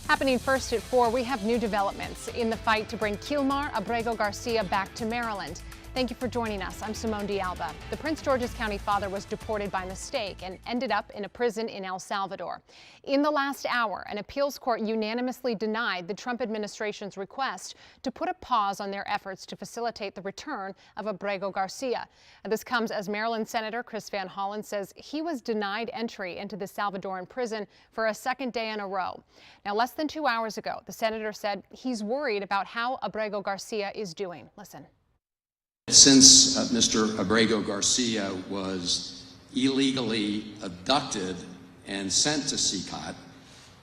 Happening first at 4, we have new developments in the fight to bring Kilmar Abrego Garcia back to Maryland. Thank you for joining us. I'm Simone D'Alba. The Prince George's County father was deported by mistake and ended up in a prison in El Salvador. In the last hour, an appeals court unanimously denied the Trump administration's request to put a pause on their efforts to facilitate the return of Abrego Garcia. This comes as Maryland Senator Chris Van Hollen says he was denied entry into the Salvadoran prison for a second day in a row. Now, less than 2 hours ago, the senator said he's worried about how Abrego Garcia is doing. Listen. Since Mr. Abrego Garcia was illegally abducted and sent to CCOT,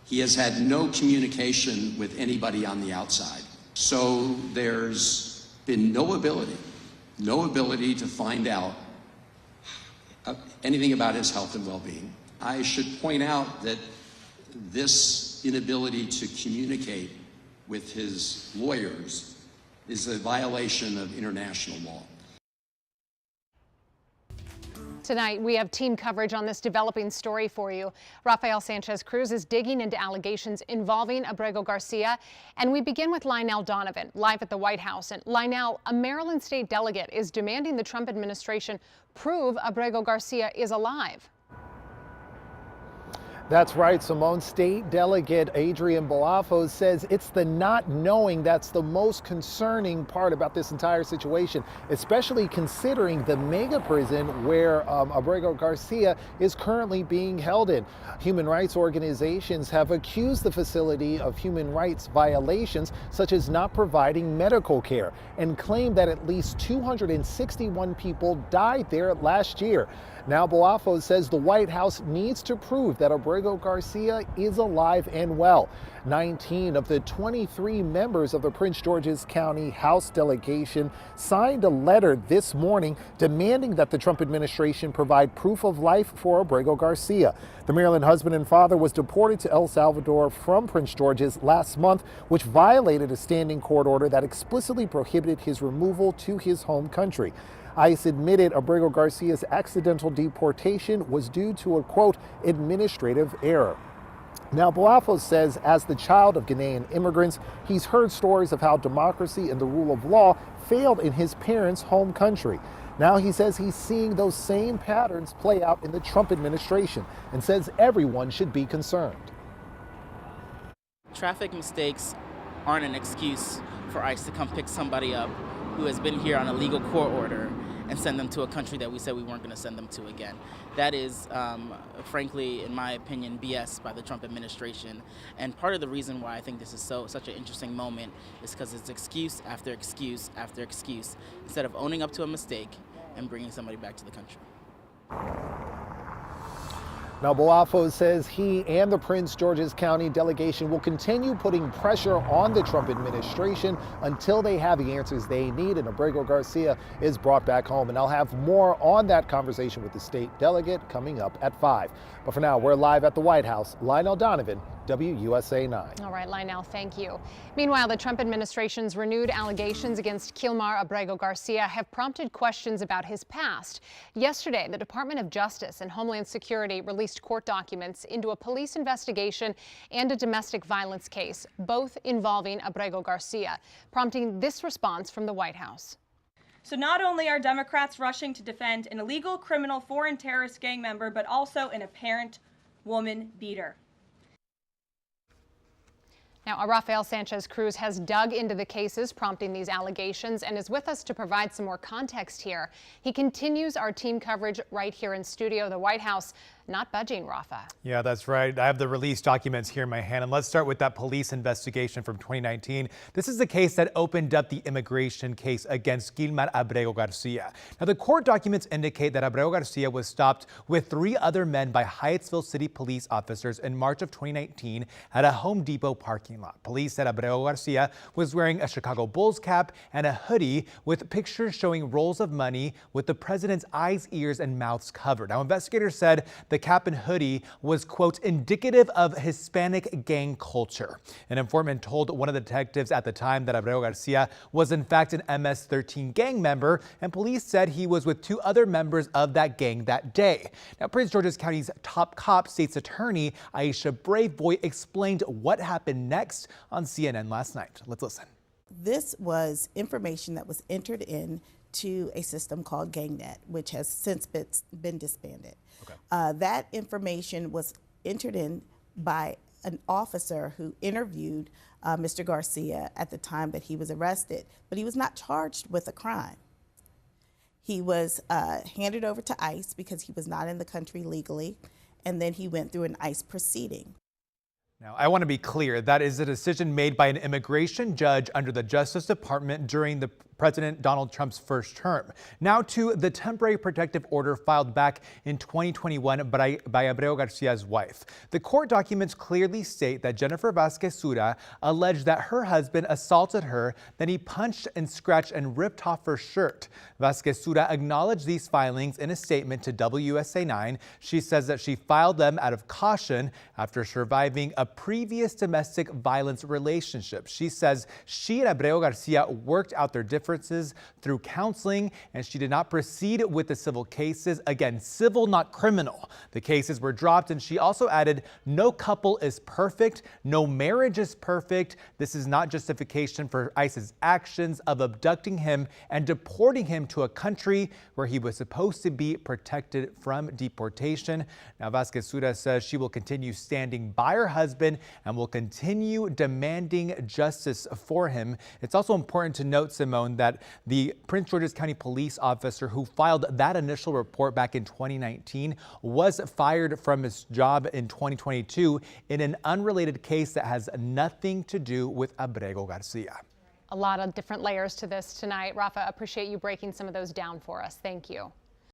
he has had no communication with anybody on the outside. So there's been no ability to find out anything about his health and well-being. I should point out that this inability to communicate with his lawyers is a violation of international law. Tonight, we have team coverage on this developing story for you. Rafael Sanchez Cruz is digging into allegations involving Abrego Garcia. And we begin with Lionel Donovan, live at the White House. And Lionel, a Maryland state delegate is demanding the Trump administration prove Abrego Garcia is alive. That's right, Simone. State Delegate Adrian Balafos says it's the not knowing that's the most concerning part about this entire situation, especially considering the mega prison where Abrego Garcia is currently being held in. Human rights organizations have accused the facility of human rights violations, such as not providing medical care, and claim that at least 261 people died there last year. Now, Balafos says the White House needs to prove that Abrego Garcia is alive and well. 19 of the 23 members of the Prince George's County House delegation signed a letter this morning demanding that the Trump administration provide proof of life for Abrego Garcia. The Maryland husband and father was deported to El Salvador from Prince George's last month, which violated a standing court order that explicitly prohibited his removal to his home country. ICE admitted Abrego Garcia's accidental deportation was due to a, quote, administrative error. Now, Balafos says as the child of Ghanaian immigrants, he's heard stories of how democracy and the rule of law failed in his parents' home country. Now he says he's seeing those same patterns play out in the Trump administration and says everyone should be concerned. Traffic mistakes aren't an excuse for ICE to come pick somebody up who has been here on a legal court order and send them to a country that we said we weren't going to send them to again. That is, frankly, in my opinion, BS by the Trump administration. And part of the reason why I think this is such an interesting moment is because it's excuse after excuse after excuse, instead of owning up to a mistake and bringing somebody back to the country. Now, Balafos says he and the Prince George's County delegation will continue putting pressure on the Trump administration until they have the answers they need and Abrego Garcia is brought back home. And I'll have more on that conversation with the state delegate coming up at 5. But for now, we're live at the White House. Lionel Donovan, WUSA 9. All right, Lionel, thank you. Meanwhile, the Trump administration's renewed allegations against Kilmar Abrego Garcia have prompted questions about his past. Yesterday, the Department of Justice and Homeland Security released court documents into a police investigation and a domestic violence case, both involving Abrego Garcia, prompting this response from the White House. So not only are Democrats rushing to defend an illegal criminal foreign terrorist gang member, but also an apparent woman beater. Now, Rafael Sanchez Cruz has dug into the cases prompting these allegations and is with us to provide some more context here. He continues our team coverage right here in studio, the White House. Not budging, Rafa. Yeah, that's right. I have the release documents here in my hand. And let's start with that police investigation from 2019. This is the case that opened up the immigration case against Kilmar Abrego Garcia. Now, the court documents indicate that Abrego Garcia was stopped with 3 other men by Hyattsville City police officers in March of 2019 at a Home Depot parking lot. Police said Abrego Garcia was wearing a Chicago Bulls cap and a hoodie with pictures showing rolls of money with the president's eyes, ears, and mouths covered. Now, investigators said the the cap and hoodie was, quote, indicative of Hispanic gang culture. An informant told one of the detectives at the time that Abrego Garcia was in fact an MS-13 gang member, and police said he was with 2 other members of that gang that day. Now, Prince George's County's top cop, state's attorney Aisha Braveboy, explained what happened next on CNN last night. Let's listen. This was information that was entered in to a system called GangNet, which has since been disbanded. Okay. That information was entered in by an officer who interviewed Mr. Garcia at the time that he was arrested, but he was not charged with a crime. He was handed over to ICE because he was not in the country legally, and then he went through an ICE proceeding. Now, I want to be clear, that is a decision made by an immigration judge under the Justice Department during the President Donald Trump's first term. Now to the temporary protective order filed back in 2021 by Abrego Garcia's wife. The court documents clearly state that Jennifer Vasquez-Sura alleged that her husband assaulted her, then he punched and scratched and ripped off her shirt. Vasquez-Sura acknowledged these filings in a statement to WSA 9. She says that she filed them out of caution after surviving a previous domestic violence relationship. She says she and Abrego Garcia worked out their differences through counseling, and she did not proceed with the civil cases. Again, civil, not criminal. The cases were dropped, and she also added, no couple is perfect, no marriage is perfect. This is not justification for ICE's actions of abducting him and deporting him to a country where he was supposed to be protected from deportation. Now, Vasquez-Sura says she will continue standing by her husband and will continue demanding justice for him. It's also important to note, Simone, that the Prince George's County police officer who filed that initial report back in 2019 was fired from his job in 2022 in an unrelated case that has nothing to do with Abrego Garcia. A lot of different layers to this tonight. Rafa, appreciate you breaking some of those down for us. Thank you.